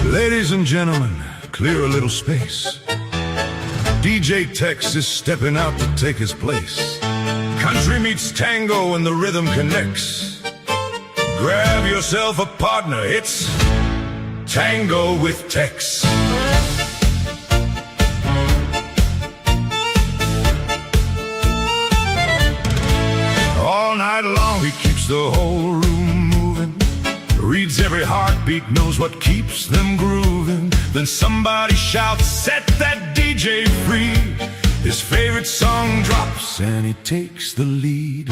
Ladies and gentlemen, clear a little space. DJ Texx is stepping out to take his place. Country meets tango and the rhythm connects. Grab yourself a partner, it's Tango with Texx. All night long he keeps the whole room moving, reads every heartbeat, knows what keeps them grooving. Then somebody shouts, set that DJ free. His favorite song drops and he takes the lead.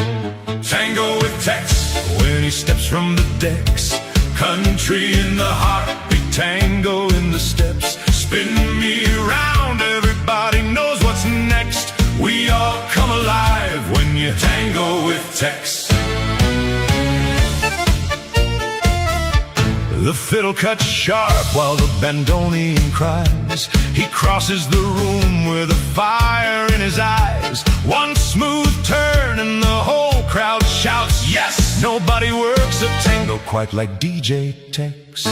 Tango with Texx when he steps from the decks. Country in the heartbeat, tango in the steps. Spin me around, everybody knows what's next. We all come alive when you tango with Texx. The fiddle cuts sharp while the bandoneon cries. He crosses the room with a fire in his eyes. One smooth turn and the whole crowd shouts, yes! Nobody works a tango quite like DJ Texx.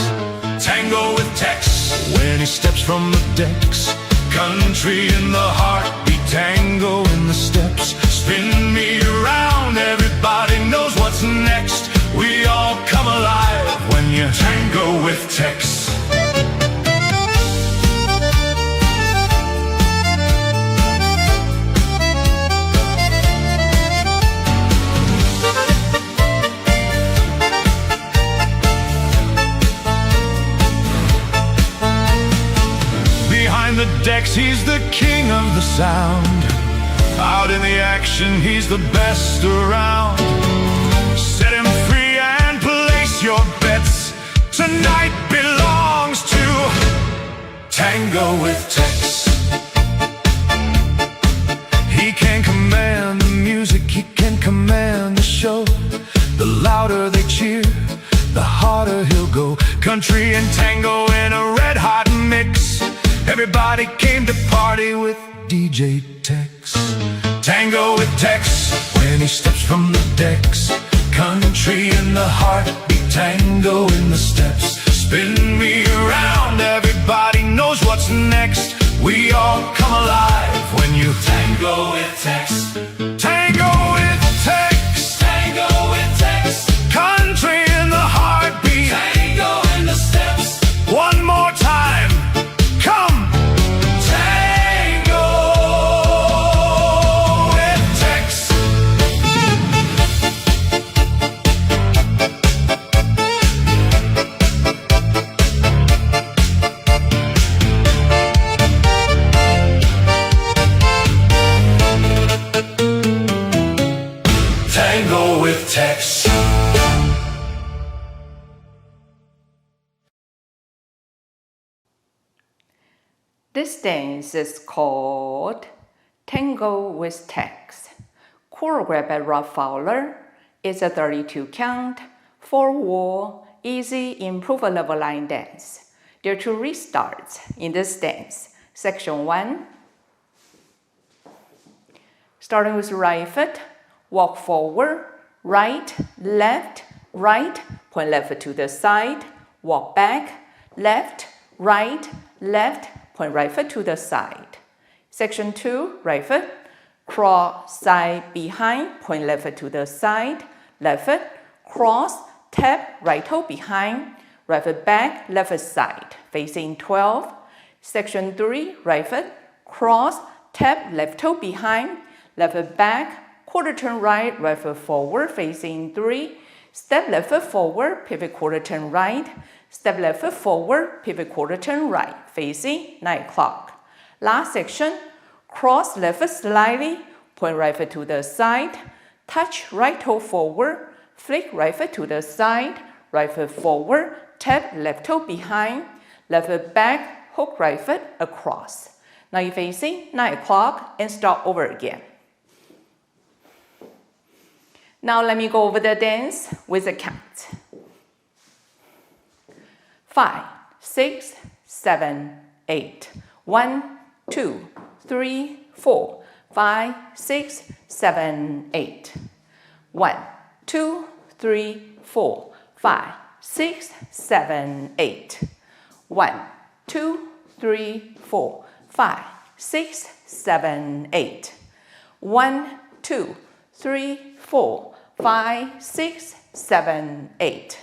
Tango with Texx when he steps from the decks. Country in the heartbeat, tango in the steps. Spin me around, everybody knows what's next. We all come alive when you tango with Texx. Behind the decks, he's the king of the sound. Out in the action, he's the best around. Set him free and place your bets. Tonight belongs to Tango with Texx. He can command the music, he can command the show. The louder they cheer, the harder he'll go. Country and tango in a red-hot mix. Everybody came to party with DJ Texx. Tango with Texx when he steps from the decks. Country in the heartbeat, tango in the steps. Spin me around, everybody knows what's next. We all come alive when you tango with Texx. Tango with Texx. Tango with Texx. Country in the heartbeat, tango in the steps. One more time, come! Texx. This dance is called Tango with Texx. Choreographed by Fowler. It's a 32 count, 4-wall, easy improve level line dance. There are 2 restarts in this dance. Section 1. Starting with right foot, walk forward. Right, left, right, point left foot to the side, walk back, left, left, point right foot to the side. Section 2, right foot, cross, side, behind, point left foot to the side, left foot, cross, tap, right toe behind, right foot back, left foot side, facing 12. Section 3, right foot, cross, tap, left toe behind, left foot back, quarter turn right, right foot forward, facing 3. Step left foot forward, pivot quarter turn right. Step left foot forward, pivot quarter turn right, facing 9 o'clock. Last section, cross left foot slightly, point right foot to the side. Touch right toe forward, flick right foot to the side. Right foot forward, tap left toe behind. Left foot back, hook right foot across. Now you're facing 9 o'clock and start over again. Now let me go over the dance with a count. 5, 6, 7, 8. 1, 2, 3, 4, 5, 6, 7, 8. 1, 2, 3, 4, 5, 6, 7, 8. 1, 2, 3, 4, 5, 6, 7, 8. 1, 2, 3, 4, 5, 6, 7, 8.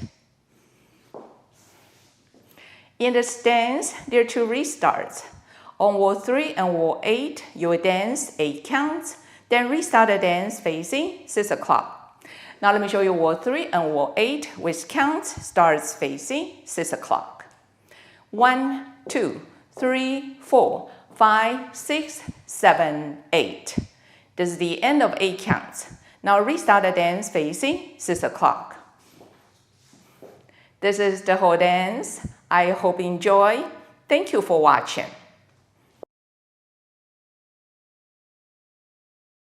In this dance, there are 2 restarts. On wall 3 and wall 8, you will dance 8 counts, then restart the dance facing 6 o'clock. Now let me show you wall 3 and wall 8, which counts starts facing 6 o'clock. 1, 2, 3, 4, 5, 6, 7, 8. This is the end of 8 counts. Now restart the dance facing 6 o'clock. This is the whole dance. I hope you enjoy. Thank you for watching.